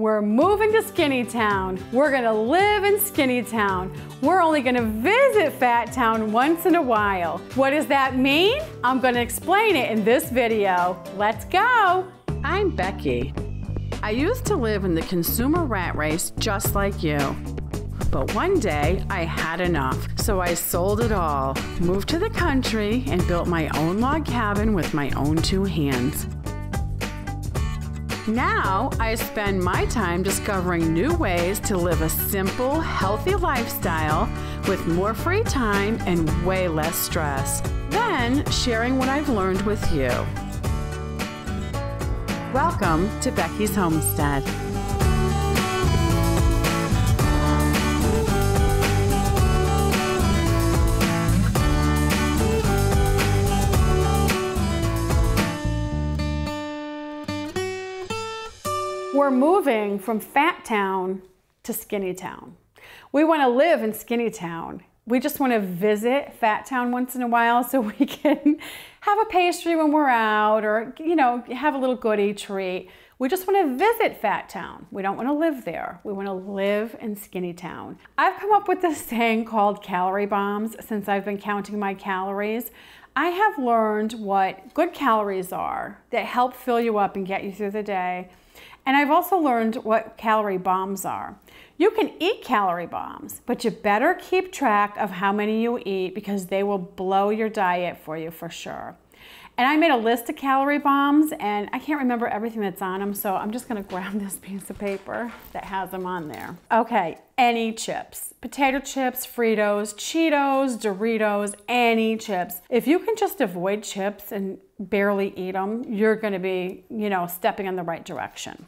We're moving to Skinny Town. We're gonna live in Skinny Town. We're only gonna visit Fat Town once in a while. What does that mean? I'm gonna explain it in this video. Let's go. I'm Becky. I used to live in the consumer rat race just like you. But one day I had enough, so I sold it all, moved to the country, and built my own log cabin with my own two hands. Now I spend my time discovering new ways to live a simple, healthy lifestyle with more free time and way less stress. Then sharing what I've learned with you. Welcome to Becky's Homestead. We're moving from Fat Town to Skinny Town. We want to live in Skinny Town. We just want to visit Fat Town once in a while so we can have a pastry when we're out or, have a little goodie treat. We just want to visit Fat Town. We don't want to live there. We want to live in Skinny Town. I've come up with this thing called calorie bombs since I've been counting my calories. I have learned what good calories are that help fill you up and get you through the day. And I've also learned what calorie bombs are. You can eat calorie bombs, but you better keep track of how many you eat because they will blow your diet for you for sure. And I made a list of calorie bombs and I can't remember everything that's on them, so I'm just gonna grab this piece of paper that has them on there. Okay, any chips. Potato chips, Fritos, Cheetos, Doritos, any chips. If you can just avoid chips and barely eat them, you're gonna be, stepping in the right direction.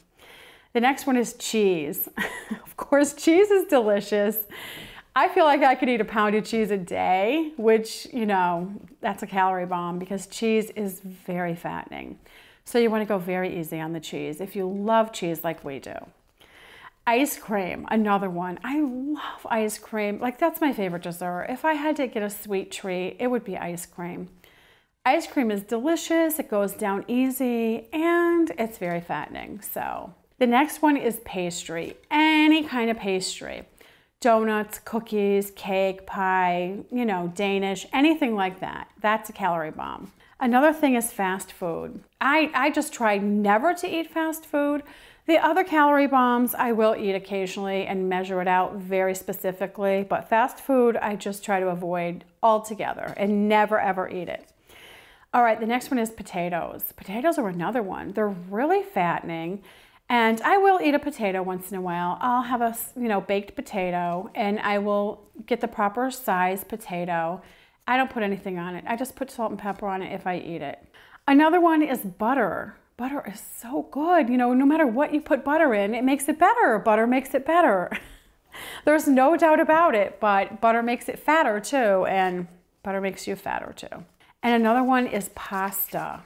The next one is cheese. Of course, cheese is delicious. I feel like I could eat a pound of cheese a day, which, that's a calorie bomb because cheese is very fattening. So you want to go very easy on the cheese if you love cheese like we do. Ice cream, another one. I love ice cream. Like, that's my favorite dessert. If I had to get a sweet treat, it would be ice cream. Ice cream is delicious, it goes down easy, and it's very fattening. So the next one is pastry, any kind of pastry. Donuts, cookies, cake, pie, Danish, anything like that. That's a calorie bomb. Another thing is fast food. I just try never to eat fast food. The other calorie bombs I will eat occasionally and measure it out very specifically, but fast food I just try to avoid altogether and never ever eat it. All right, the next one is potatoes. Potatoes are another one. They're really fattening. And I will eat a potato once in a while. I'll have a baked potato and I will get the proper size potato. I don't put anything on it. I just put salt and pepper on it if I eat it. Another one is butter. Butter is so good. No matter what you put butter in, it makes it better. Butter makes it better. There's no doubt about it, but butter makes it fatter too, and butter makes you fatter too. And another one is pasta.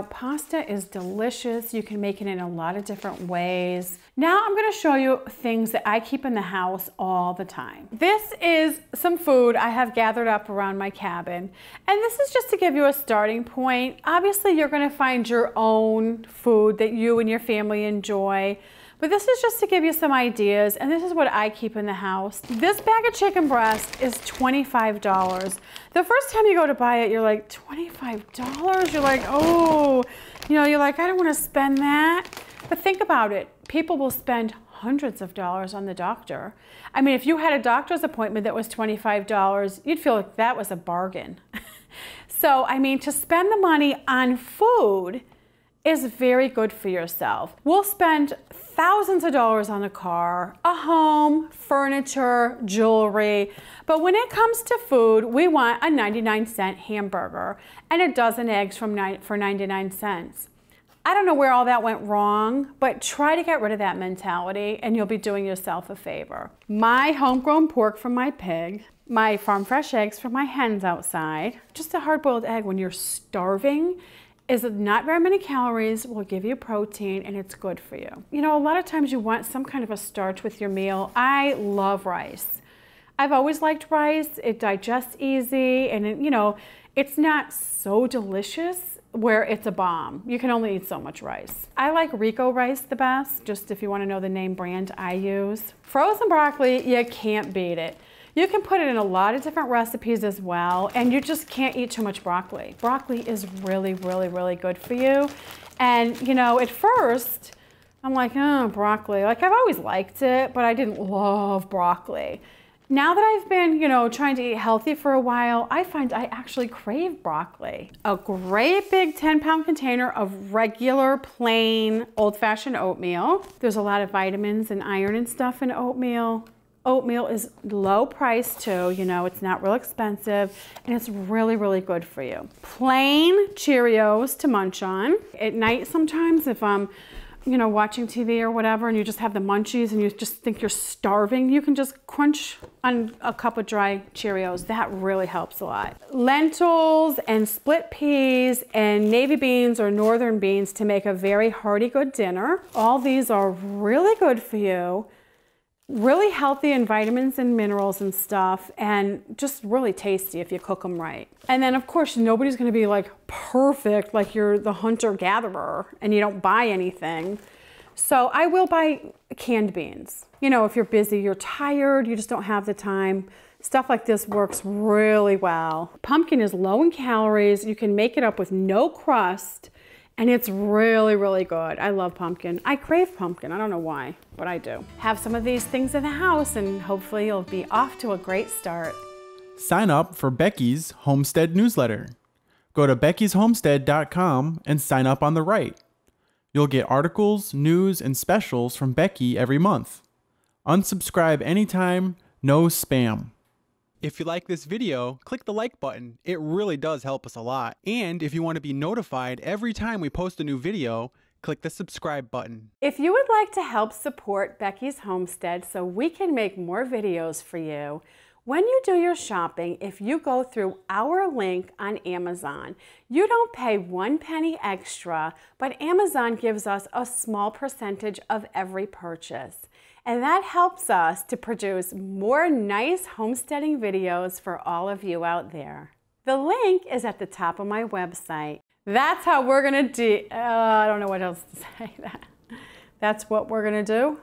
Pasta is delicious. You can make it in a lot of different ways. Now I'm gonna show you things that I keep in the house all the time. This is some food I have gathered up around my cabin. And this is just to give you a starting point. Obviously, you're gonna find your own food that you and your family enjoy. But this is just to give you some ideas, and this is what I keep in the house. This bag of chicken breast is $25. The first time you go to buy it, you're like, $25? You're like, oh, you're like, I don't want to spend that. But think about it. People will spend hundreds of dollars on the doctor. I mean, if you had a doctor's appointment that was $25, you'd feel like that was a bargain. So, I mean, to spend the money on food is very good for yourself. We'll spend thousands of dollars on a car, a home, furniture, jewelry, but when it comes to food, we want a 99-cent hamburger and a dozen eggs for 99 cents. I don't know where all that went wrong, but try to get rid of that mentality and you'll be doing yourself a favor. My homegrown pork from my pig, my farm fresh eggs from my hens outside, just a hard-boiled egg when you're starving is not very many calories, will give you protein, and it's good for you. A lot of times you want some kind of a starch with your meal. I love rice. I've always liked rice. It digests easy, and it's not so delicious where it's a bomb. You can only eat so much rice. I like Rico rice the best, just if you want to know the name brand I use. Frozen broccoli, you can't beat it. You can put it in a lot of different recipes as well, and you just can't eat too much broccoli. Broccoli is really, really, really good for you. And you know, at first, I'm like, oh, broccoli. Like, I've always liked it, but I didn't love broccoli. Now that I've been, you know, trying to eat healthy for a while, I find I actually crave broccoli. A great big 10-pound container of regular, plain, old-fashioned oatmeal. There's a lot of vitamins and iron and stuff in oatmeal. Oatmeal is low price too, you know, it's not real expensive, and it's really, really good for you. Plain Cheerios to munch on. At night sometimes, if I'm, you know, watching TV or whatever, and you just have the munchies and you just think you're starving, you can just crunch on a cup of dry Cheerios. That really helps a lot. Lentils and split peas and navy beans or northern beans to make a very hearty, good dinner. All these are really good for you. Really healthy in vitamins and minerals and stuff, and just really tasty if you cook them right. And then of course, nobody's gonna be like perfect, like you're the hunter-gatherer and you don't buy anything. So I will buy canned beans. You know, if you're busy, you're tired, you just don't have the time, stuff like this works really well. Pumpkin is low in calories. You can make it up with no crust, and it's really, really good. I love pumpkin. I crave pumpkin. I don't know why, but I do. Have some of these things in the house and hopefully you'll be off to a great start. Sign up for Becky's Homestead newsletter. Go to beckysHomestead.com and sign up on the right. You'll get articles, news, and specials from Becky every month. Unsubscribe anytime, no spam. If you like this video, click the like button. It really does help us a lot. And if you want to be notified every time we post a new video, click the subscribe button. If you would like to help support Becky's Homestead so we can make more videos for you, when you do your shopping, if you go through our link on Amazon, you don't pay 1 penny extra, but Amazon gives us a small percentage of every purchase. And that helps us to produce more nice homesteading videos for all of you out there. The link is at the top of my website. That's how we're gonna do, I don't know what else to say. That's what we're gonna do.